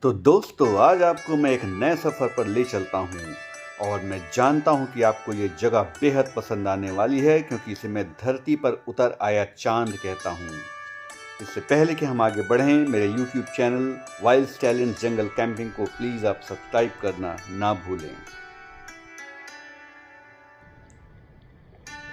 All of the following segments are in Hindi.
तो दोस्तों, आज आपको मैं एक नए सफ़र पर ले चलता हूँ और मैं जानता हूँ कि आपको ये जगह बेहद पसंद आने वाली है, क्योंकि इसे मैं धरती पर उतर आया चांद कहता हूँ। इससे पहले कि हम आगे बढ़ें, मेरे यूट्यूब चैनल वाइल्ड स्टैलियंस जंगल कैंपिंग को प्लीज़ आप सब्सक्राइब करना ना भूलें।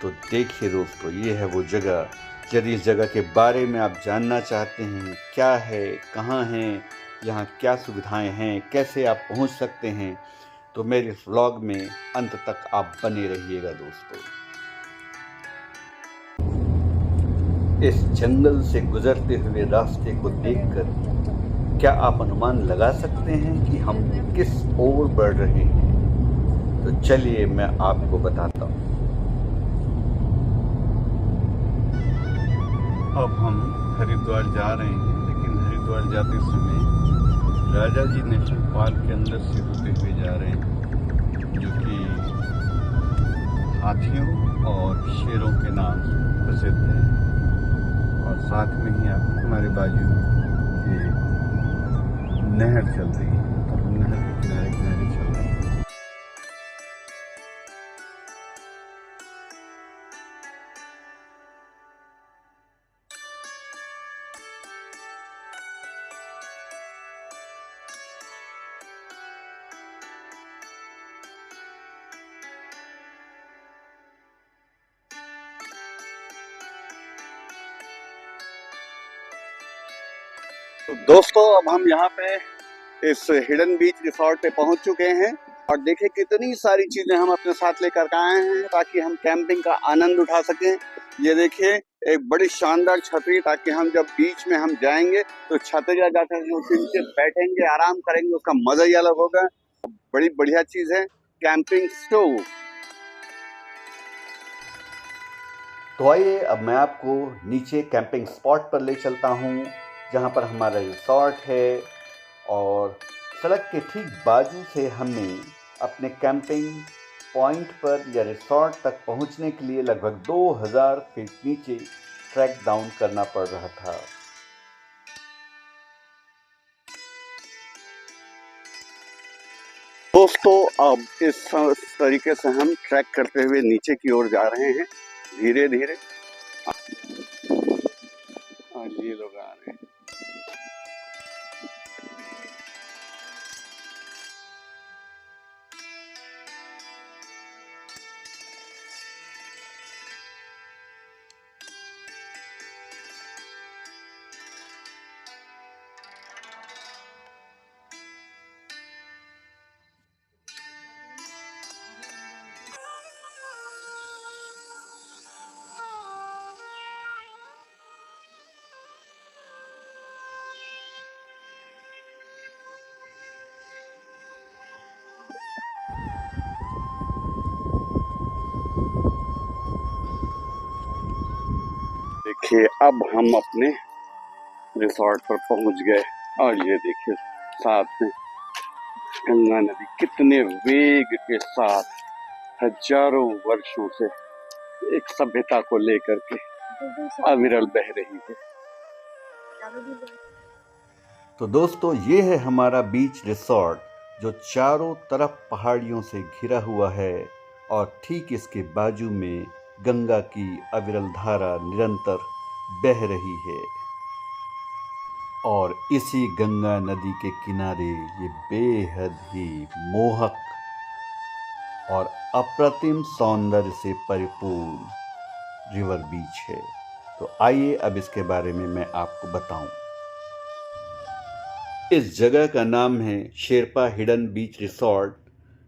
तो देखिए दोस्तों, ये है वो जगह। यदि इस जगह के बारे में आप जानना चाहते हैं, क्या है, कहाँ है, यहाँ क्या सुविधाएं हैं, कैसे आप पहुँच सकते हैं, तो मेरे इस व्लॉग में अंत तक आप बने रहिएगा दोस्तों। इस जंगल से गुजरते हुए रास्ते को देखकर क्या आप अनुमान लगा सकते हैं कि हम किस ओर बढ़ रहे हैं? तो चलिए मैं आपको बताता हूँ। अब हम हरिद्वार जा रहे हैं, लेकिन हरिद्वार जाते समय राजा जी नेशनल पार्क के अंदर से होते हुए जा रहे हैं, जो कि हाथियों और शेरों के नाम से प्रसिद्ध है। और साथ में ही आप हमारे बाजू ये नहर चल रही है, तो हम नहर के किनारे किनारे चल रहे हैं। तो दोस्तों, अब हम यहाँ पे इस हिडन बीच रिसोर्ट पे पहुंच चुके हैं और देखिए कितनी सारी चीजें हम अपने साथ लेकर आए हैं ताकि हम कैंपिंग का आनंद उठा सकें। ये देखिए, एक बड़ी शानदार छतरी, ताकि हम जब बीच में हम जाएंगे तो छतरी जाकर जो नीचे बैठेंगे, आराम करेंगे, उसका मजा ही अलग होगा। बड़ी बढ़िया चीज है कैंपिंग स्टोव। तो आइए अब मैं आपको नीचे कैंपिंग स्पॉट पर ले चलता हूँ, जहाँ पर हमारा रिसोर्ट है। और सड़क के ठीक बाजू से हमें अपने कैंपिंग पॉइंट पर या रिसोर्ट तक पहुँचने के लिए लगभग 2000 फीट नीचे ट्रैक डाउन करना पड़ रहा था। दोस्तों, अब इस तरीके से हम ट्रैक करते हुए नीचे की ओर जा रहे हैं, धीरे धीरे। ये लोग आ रहे हैं। देखिए, अब हम अपने रिसोर्ट पर पहुंच गए और ये देखिए साथ में गंगा नदी कितने वेग के साथ हजारों वर्षों से एक सभ्यता को लेकर के अविरल बह रही है। तो दोस्तों, ये है हमारा बीच रिसोर्ट, जो चारों तरफ पहाड़ियों से घिरा हुआ है और ठीक इसके बाजू में गंगा की अविरल धारा निरंतर बह रही है। और इसी गंगा नदी के किनारे ये बेहद ही मोहक और अप्रतिम सौंदर्य से परिपूर्ण रिवर बीच है। तो आइए अब इसके बारे में मैं आपको बताऊं। इस जगह का नाम है शेरपा हिडन बीच रिसोर्ट,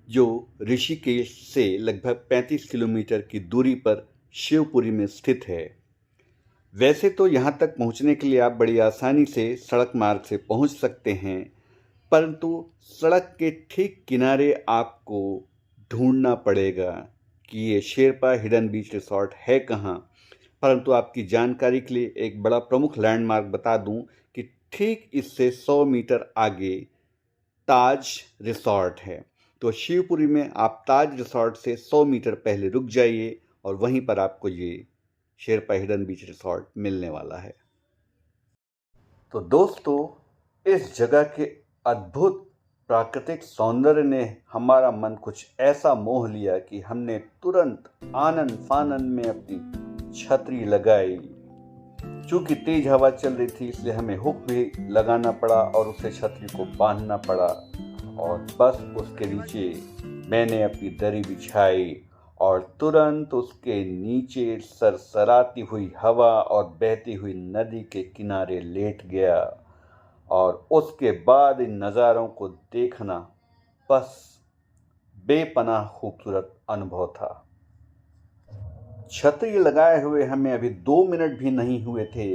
जो ऋषिकेश से लगभग 35 किलोमीटर की दूरी पर शिवपुरी में स्थित है। वैसे तो यहाँ तक पहुँचने के लिए आप बड़ी आसानी से सड़क मार्ग से पहुँच सकते हैं, परंतु सड़क के ठीक किनारे आपको ढूंढना पड़ेगा कि ये शेरपा हिडन बीच रिसोर्ट है कहाँ। परंतु आपकी जानकारी के लिए एक बड़ा प्रमुख लैंडमार्क बता दूं कि ठीक इससे 100 मीटर आगे ताज रिसोर्ट है। तो शिवपुरी में आप ताज रिसोर्ट से 100 मीटर पहले रुक जाइए और वहीं पर आपको ये शेरपा हिडन बीच रिसोर्ट मिलने वाला है। तो दोस्तों, इस जगह के अद्भुत प्राकृतिक सौंदर्य ने हमारा मन कुछ ऐसा मोह लिया कि हमने तुरंत आनन फानन में अपनी छतरी लगाई। चूंकि तेज हवा चल रही थी इसलिए हमें हुक भी लगाना पड़ा और उसे छतरी को बांधना पड़ा और बस उसके नीचे मैंने अपनी दरी बिछाई और तुरंत उसके नीचे सरसराती हुई हवा और बहती हुई नदी के किनारे लेट गया और उसके बाद इन नज़ारों को देखना बस बेपनाह खूबसूरत अनुभव था। छतरी लगाए हुए हमें अभी 2 मिनट भी नहीं हुए थे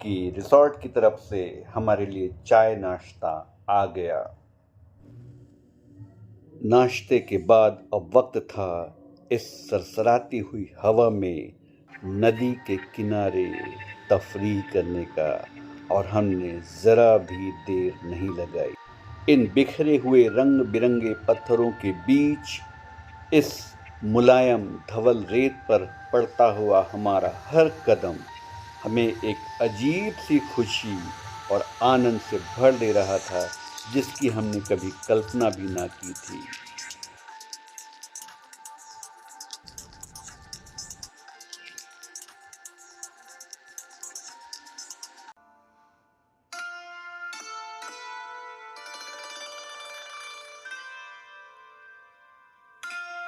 कि रिसॉर्ट की तरफ से हमारे लिए चाय नाश्ता आ गया। नाश्ते के बाद अब वक्त था इस सरसराती हुई हवा में नदी के किनारे तफरीह करने का और हमने ज़रा भी देर नहीं लगाई। इन बिखरे हुए रंग बिरंगे पत्थरों के बीच इस मुलायम धवल रेत पर पड़ता हुआ हमारा हर कदम हमें एक अजीब सी खुशी और आनंद से भर दे रहा था जिसकी हमने कभी कल्पना भी ना की थी।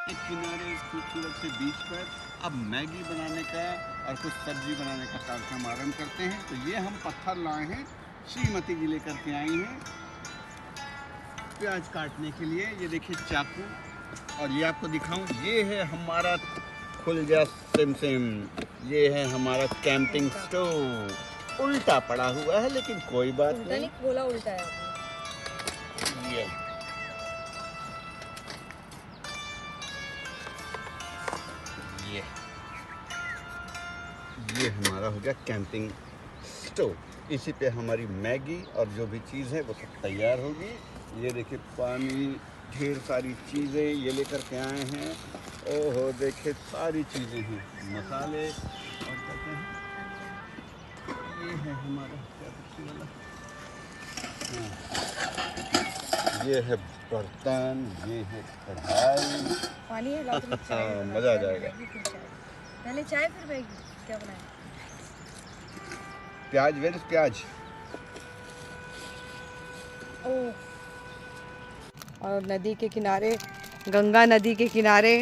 एक किनारे इस खूबसूरत से बीच पर अब मैगी बनाने का और कुछ सब्जी बनाने का कार्यक्रम आरंभ करते हैं। तो ये हम पत्थर लाए हैं, श्रीमती जी लेकर के आई हैं प्याज काटने के लिए। ये देखिए चाकू, और ये आपको दिखाऊं, ये है हमारा खुल जा सिम, ये है हमारा कैंपिंग स्टोव। उल्टा पड़ा हुआ है लेकिन कोई बात नहीं, खोला उल्टा है। ये हमारा हो गया कैंपिंग स्टोव। इसी पे हमारी मैगी और जो भी चीज़ है वो सब तैयार होगी। ये देखिए पानी, ढेर सारी चीज़ें ये लेकर के आए हैं। ओहो देखिए सारी चीज़ें हैं, मसाले और कहते हैं ये है हमारा क्या वाला, हाँ ये है बर्तन, ये है कढ़ाई, पानी है, मज़ा आ जाएगा। पहले चाय फिर मैगी। क्या बनाया? प्याज, वेर प्याज। और नदी के किनारे, गंगा नदी के किनारे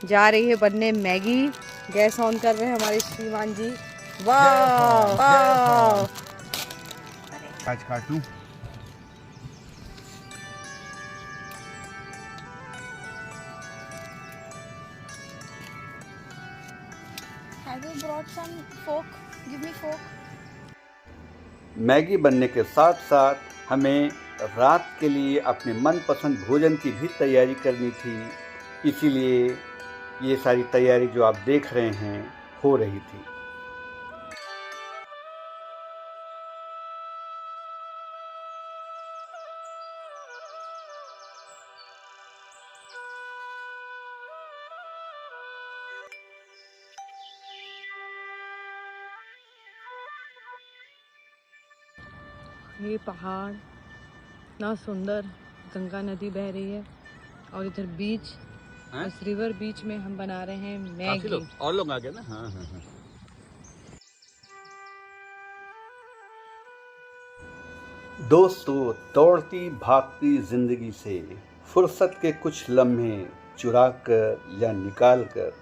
जा रही है बनने मैगी। गैस ऑन कर रहे हैं हमारे श्रीमान जी। वाह वाह, प्याज काटूं। Have you brought some fork? Give me fork. Maggi बनने के साथ साथ हमें रात के लिए अपने मनपसंद भोजन की भी तैयारी करनी थी, इसीलिए ये सारी तैयारी जो आप देख रहे हैं हो रही थी। ये पहाड़ इतना सुंदर, गंगा नदी बह रही है और इधर बीच, इस रिवर बीच में हम बना रहे हैं मैगी। और लोग आ गए ना। हाँ हाँ हाँ। दोस्तों, दौड़ती भागती जिंदगी से फुर्सत के कुछ लम्हे चुरा कर या निकाल कर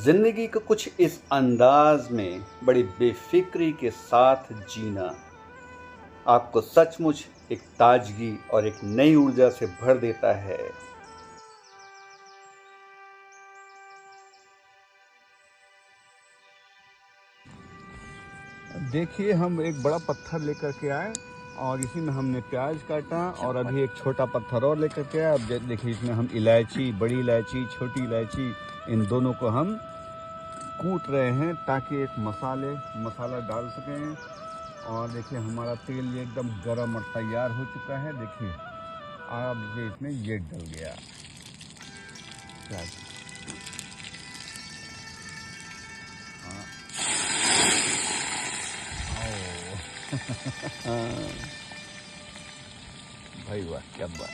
जिंदगी को कुछ इस अंदाज में बड़ी बेफिक्री के साथ जीना आपको सचमुच एक ताजगी और एक नई ऊर्जा से भर देता है। देखिए हम एक बड़ा पत्थर लेकर के आए और इसी में हमने प्याज काटा और अभी एक छोटा पत्थर और लेकर के आए। अब देखिए इसमें हम इलायची, बड़ी इलायची, छोटी इलायची, इन दोनों को हम कूट रहे हैं ताकि एक मसाला डाल सकें। और देखिए हमारा तेल ये एकदम गरम और तैयार हो चुका है। देखिए अब ये इसमें ये डल गया प्याज। भाई वाह, क्या बात।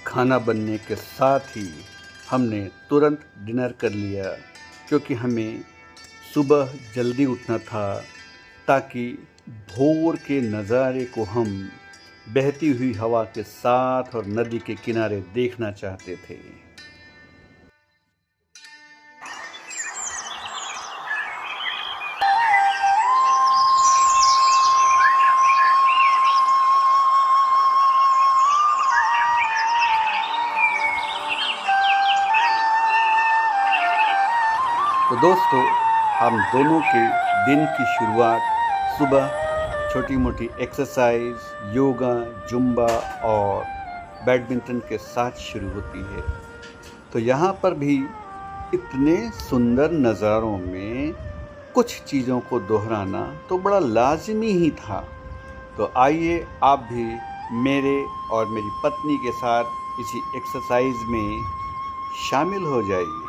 खाना बनने के साथ ही हमने तुरंत डिनर कर लिया, क्योंकि हमें सुबह जल्दी उठना था ताकि भोर के नज़ारे को हम बहती हुई हवा के साथ और नदी के किनारे देखना चाहते थे। तो दोस्तों, हम दोनों के दिन की शुरुआत सुबह छोटी मोटी एक्सरसाइज, योगा, जुम्बा और बैडमिंटन के साथ शुरू होती है। तो यहाँ पर भी इतने सुंदर नज़ारों में कुछ चीज़ों को दोहराना तो बड़ा लाज़मी ही था। तो आइए आप भी मेरे और मेरी पत्नी के साथ इसी एक्सरसाइज में शामिल हो जाइए।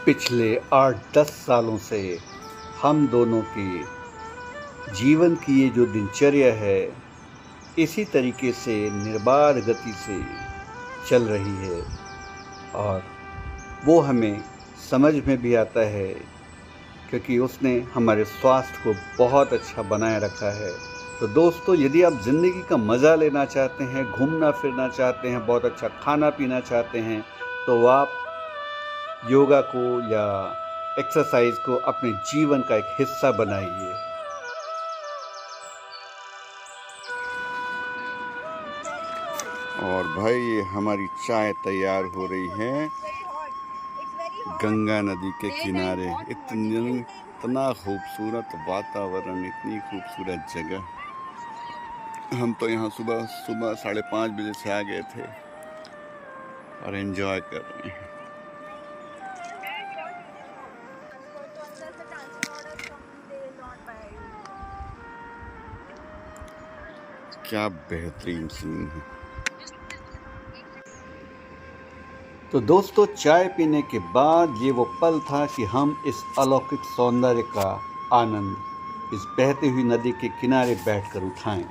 पिछले 8-10 सालों से हम दोनों की जीवन की ये जो दिनचर्या है, इसी तरीके से निर्बाध गति से चल रही है और वो हमें समझ में भी आता है, क्योंकि उसने हमारे स्वास्थ्य को बहुत अच्छा बनाए रखा है। तो दोस्तों, यदि आप ज़िंदगी का मज़ा लेना चाहते हैं, घूमना फिरना चाहते हैं, बहुत अच्छा खाना पीना चाहते हैं, तो आप योगा को या एक्सरसाइज को अपने जीवन का एक हिस्सा बनाइए। और भाई, हमारी चाय तैयार हो रही है गंगा नदी के किनारे। इतना खूबसूरत वातावरण, इतनी खूबसूरत जगह। हम तो यहाँ सुबह 5:30 बजे से आ गए थे और एंजॉय कर रहे हैं। क्या बेहतरीन सीन है। तो दोस्तों, चाय पीने के बाद ये वो पल था कि हम इस अलौकिक सौंदर्य का आनंद इस बहती हुई नदी के किनारे बैठकर उठाएं।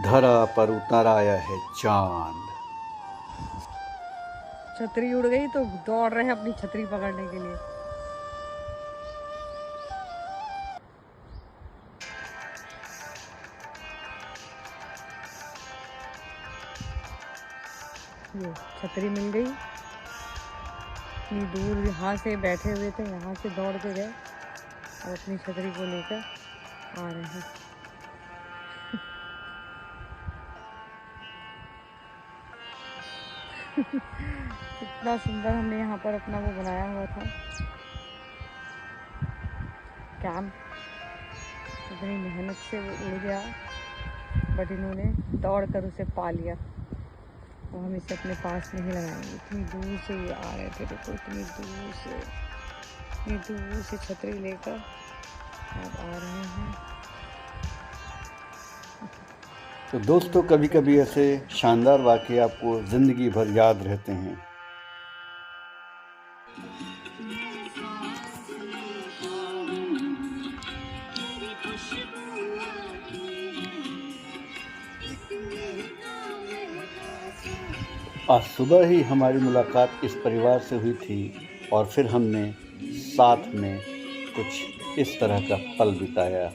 धरा पर उतर आया है चांद। छतरी उड़ गई तो दौड़ रहे हैं अपनी छतरी पकड़ने के लिए। ये छतरी मिल गई। इतनी दूर यहाँ से बैठे हुए थे, यहाँ से दौड़ के गए और अपनी छतरी को लेकर आ रहे हैं। इतना सुंदर हमने यहाँ पर अपना वो बनाया हुआ था कैंप। इतनी मेहनत से वो उड़ गया, बट इन्होंने दौड़ कर उसे पा लिया और हम इसे अपने पास नहीं लगाएंगे। इतनी दूर से ये आ रहे थे, देखो इतनी दूर से छतरी लेकर अब आ रहे हैं। तो दोस्तों, कभी कभी ऐसे शानदार वाक़ये आपको ज़िंदगी भर याद रहते हैं। आज सुबह ही हमारी मुलाकात इस परिवार से हुई थी और फिर हमने साथ में कुछ इस तरह का पल बिताया।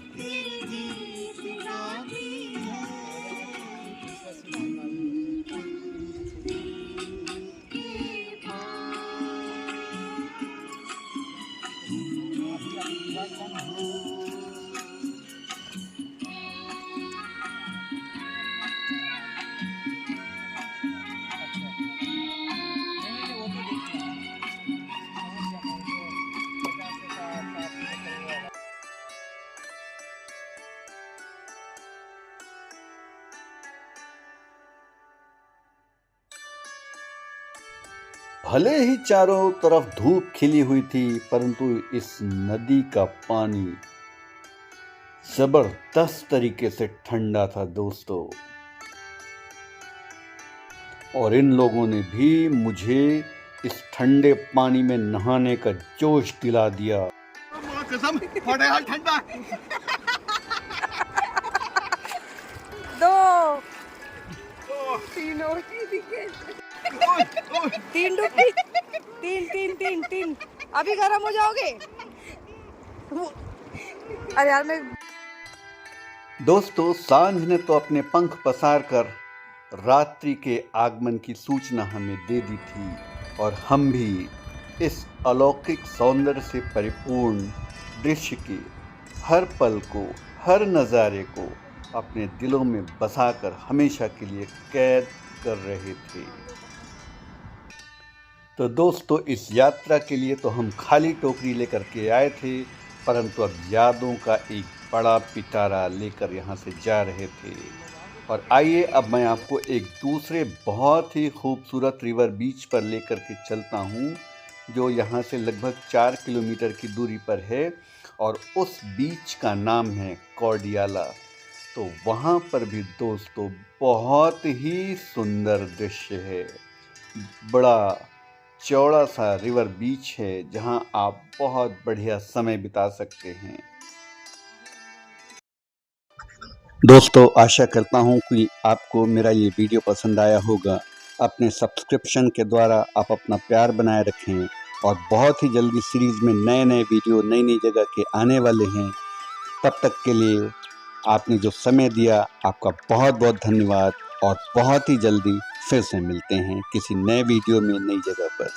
भले ही चारों तरफ धूप खिली हुई थी, परंतु इस नदी का पानी जबरदस्त तरीके से ठंडा था दोस्तों। और इन लोगों ने भी मुझे इस ठंडे पानी में नहाने का जोश दिला दिया। कसम ठंडा। दो तीनों तीन डुबकी, तीन तीन तीन तीन। अभी गर्म हो जाओगे। अरे यार मैं दोस्तों, सांझ ने तो अपने पंख पसार कर रात्रि के आगमन की सूचना हमें दे दी थी और हम भी इस अलौकिक सौंदर्य से परिपूर्ण दृश्य के हर पल को, हर नज़ारे को अपने दिलों में बसाकर हमेशा के लिए कैद कर रहे थे। तो दोस्तों, इस यात्रा के लिए तो हम खाली टोकरी लेकर के आए थे, परंतु अब यादों का एक बड़ा पिटारा लेकर यहाँ से जा रहे थे। और आइए अब मैं आपको एक दूसरे बहुत ही खूबसूरत रिवर बीच पर लेकर के चलता हूँ, जो यहाँ से लगभग 4 किलोमीटर की दूरी पर है और उस बीच का नाम है कॉर्डियाला। तो वहाँ पर भी दोस्तों बहुत ही सुंदर दृश्य है। बड़ा चौड़ा सा रिवर बीच है जहाँ आप बहुत बढ़िया समय बिता सकते हैं। दोस्तों, आशा करता हूँ कि आपको मेरा ये वीडियो पसंद आया होगा। अपने सब्सक्रिप्शन के द्वारा आप अपना प्यार बनाए रखें और बहुत ही जल्दी सीरीज़ में नए नए वीडियो नई नई जगह के आने वाले हैं। तब तक के लिए आपने जो समय दिया, आपका बहुत बहुत धन्यवाद और बहुत ही जल्दी फिर से मिलते हैं किसी नए वीडियो में नई जगह पर।